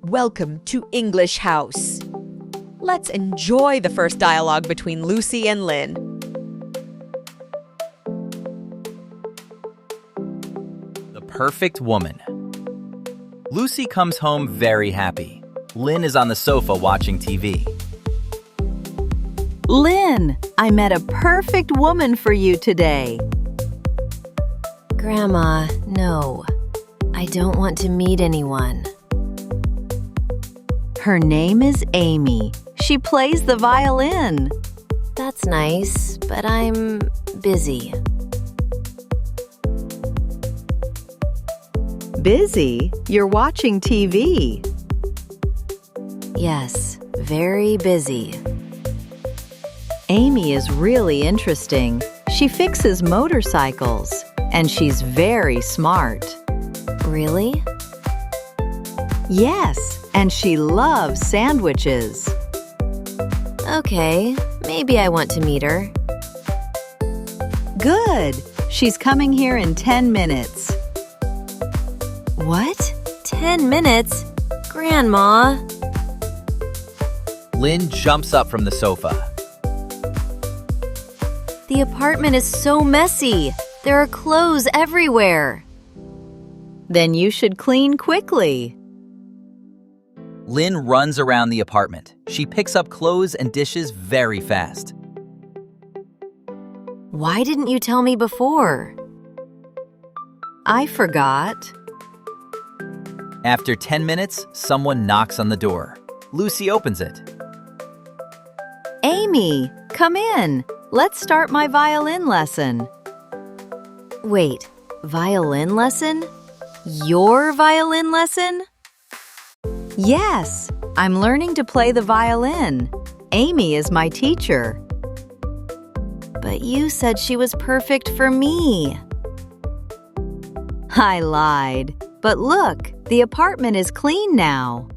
Welcome to English House. Let's enjoy the first dialogue between Lucy and Lynn. The perfect woman. Lucy comes home very happy. Lynn is on the sofa watching TV. Lynn, I met a perfect woman for you today. Grandma, no. I don't want to meet anyone. Her name is Amy. She plays the violin. That's nice, but I'm busy. Busy? You're watching TV. Yes, very busy. Amy is really interesting. She fixes motorcycles, and she's very smart. Really? Yes, and she loves sandwiches. Okay, maybe I want to meet her. Good. She's coming here in 10 minutes. What? 10 minutes? Grandma! Lynn jumps up from the sofa. The apartment is so messy. There are clothes everywhere. Then you should clean quickly. Lynn runs around the apartment. She picks up clothes and dishes very fast. Why didn't you tell me before? I forgot. After 10 minutes, someone knocks on the door. Lucy opens it. Amy, come in. Let's start my violin lesson. Wait, violin lesson? Your violin lesson? Yes, I'm learning to play the violin. Amy is my teacher. But you said she was perfect for me. I lied. But look, the apartment is clean now.